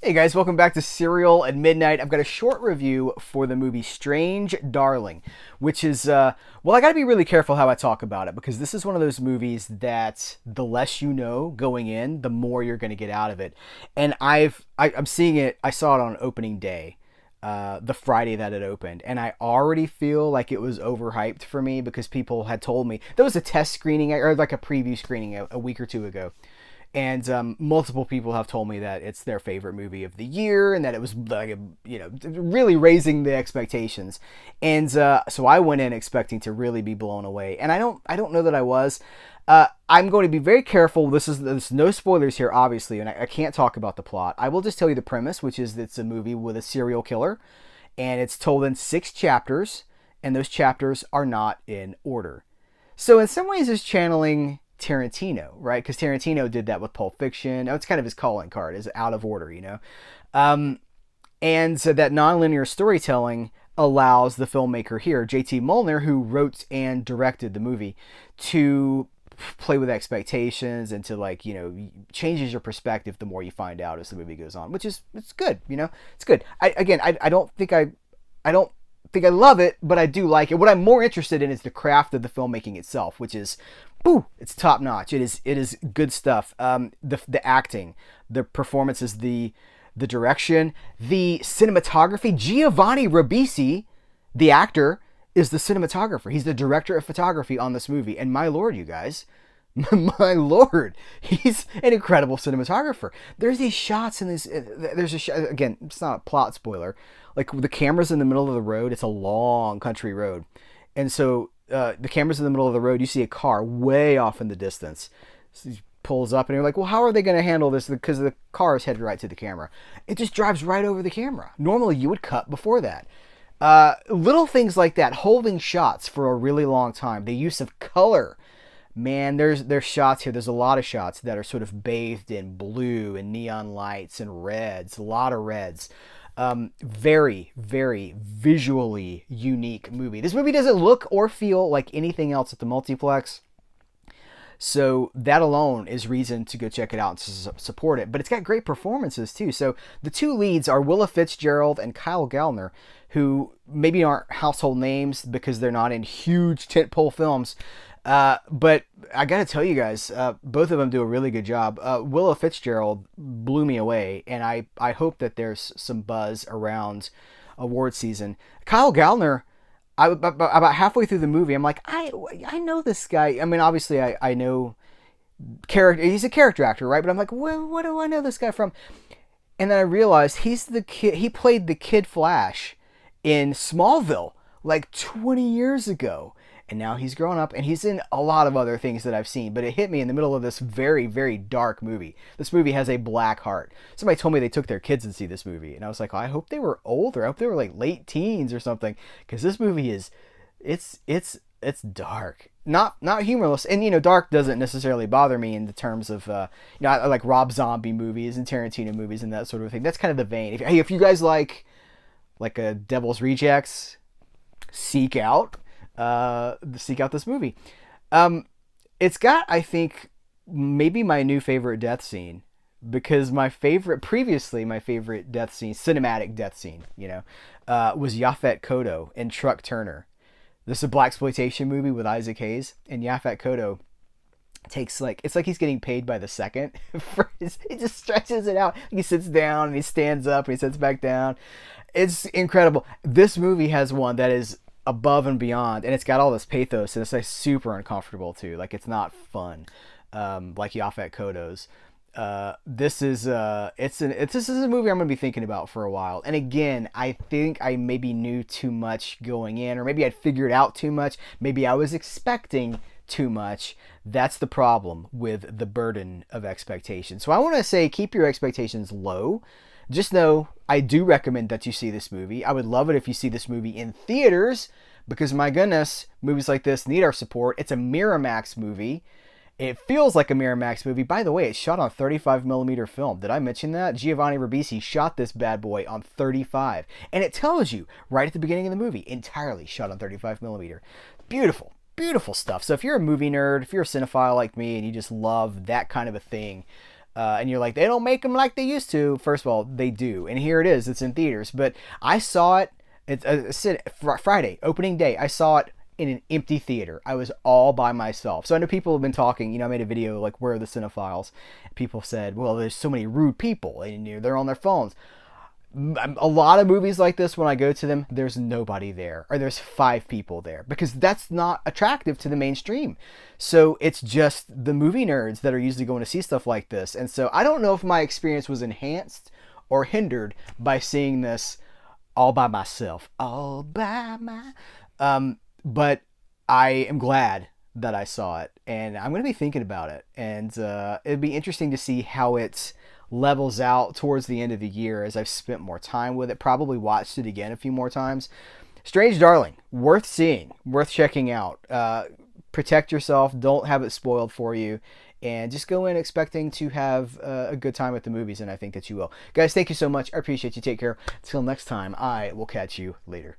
Hey guys, welcome back to Serial at Midnight. I've got a short review for the movie Strange Darling, which is, I gotta be really careful how I talk about it because this is one of those movies that the less you know going in, the more you're gonna get out of it. And I'm seeing it, I saw it on opening day, the Friday that it opened, and I already feel like it was overhyped for me because people had told me there was a test screening or like a preview screening a week or two ago, and multiple people have told me that it's their favorite movie of the year and that it was like really raising the expectations. And so I went in expecting to really be blown away, and I don't know that I was. I'm going to be very careful. There's no spoilers here, obviously, and I can't talk about the plot. I will just tell you the premise, which is it's a movie with a serial killer, and it's told in 6 chapters, and those chapters are not in order. So in some ways, it's channeling Tarantino, right? Because Tarantino did that with Pulp Fiction. It's kind of his calling card, is out of order. Um, and so that nonlinear storytelling allows the filmmaker here, J.T. Molnar, who wrote and directed the movie, to play with expectations and to changes your perspective the more you find out as the movie goes on, which is it's good. It's good. I don't think I love it, but I do like it. What I'm more interested in is the craft of the filmmaking itself, which is, it's top notch. It is good stuff. The acting, the performances, the direction, the cinematography. Giovanni Ribisi, the actor, is the cinematographer. He's the director of photography on this movie, and my lord, you guys. My lord, he's an incredible cinematographer. There's these shots in this. There's a shot, again, it's not a plot spoiler. Like the camera's in the middle of the road. It's a long country road, and so the camera's in the middle of the road. You see a car way off in the distance. So he pulls up, and you're like, well, how are they going to handle this? Because the car is headed right to the camera. It just drives right over the camera. Normally, you would cut before that. Little things like that, holding shots for a really long time. The use of color. Man, there's shots here. There's a lot of shots that are sort of bathed in blue and neon lights and reds. A lot of reds. Very, very visually unique movie. This movie doesn't look or feel like anything else at the multiplex. So that alone is reason to go check it out and support it. But it's got great performances too. So the two leads are Willa Fitzgerald and Kyle Gallner, who maybe aren't household names because they're not in huge tentpole films. But I gotta tell you guys, both of them do a really good job. Willa Fitzgerald blew me away, and I hope that there's some buzz around award season. Kyle Gallner, about halfway through the movie, I'm like, I know this guy. I mean, obviously, I know character. He's a character actor, right? But I'm like, what do I know this guy from? And then I realized he's the kid. He played the Kid Flash in Smallville like 20 years ago. And now he's grown up, and he's in a lot of other things that I've seen. But it hit me in the middle of this very, very dark movie. This movie has a black heart. Somebody told me they took their kids to see this movie, and I was like, oh, I hope they were older. I hope they were like late teens or something, because this movie is, it's dark, not humorless. And dark doesn't necessarily bother me in the terms of I like Rob Zombie movies and Tarantino movies and that sort of thing. That's kind of the vein. If you guys like a Devil's Rejects, seek out this movie. It's got, I think, maybe my new favorite death scene, because previously my favorite death scene, cinematic death scene, was Yaphet Kotto in Truck Turner. This is a blaxploitation movie with Isaac Hayes, and Yaphet Kotto takes it's like he's getting paid by the second. He just stretches it out. He sits down and he stands up and he sits back down. It's incredible. This movie has one that is above and beyond, and it's got all this pathos, and it's like super uncomfortable too. Like, it's not fun, like Yaphet Kotto's. This is a movie I'm gonna be thinking about for a while. And again, I think I maybe knew too much going in, or maybe I'd figured out too much. Maybe I was expecting too much. That's the problem with the burden of expectation. So I want to say, keep your expectations low. Just know I do recommend that you see this movie. I would love it if you see this movie in theaters, because my goodness, movies like this need our support. It's a Miramax movie. It feels like a Miramax movie. By the way, it's shot on 35mm film. Did I mention that? Giovanni Ribisi shot this bad boy on 35. And it tells you right at the beginning of the movie, entirely shot on 35mm. Beautiful, beautiful stuff. So if you're a movie nerd, if you're a cinephile like me and you just love that kind of a thing, And you're like, they don't make them like they used to. First of all, they do, and here it is. It's in theaters. But I saw it. It's Friday opening day. I saw it in an empty theater. I was all by myself. So I know people have been talking. I made a video like, where are the cinephiles? People said, well, there's so many rude people, and they're on their phones. A lot of movies like this, when I go to them, there's nobody there, or there's 5 people there, because that's not attractive to the mainstream. So it's just the movie nerds that are usually going to see stuff like this. And so I don't know if my experience was enhanced or hindered by seeing this all by myself, but I am glad that I saw it, and I'm going to be thinking about it, and it'd be interesting to see how it levels out towards the end of the year as I've spent more time with it. Probably watched it again a few more times. Strange Darling, worth seeing, worth checking out. Protect yourself, don't have it spoiled for you, and just go in expecting to have a good time at the movies, and I think that you will. Guys, thank you so much. I appreciate you. Take care. Until next time, I will catch you later.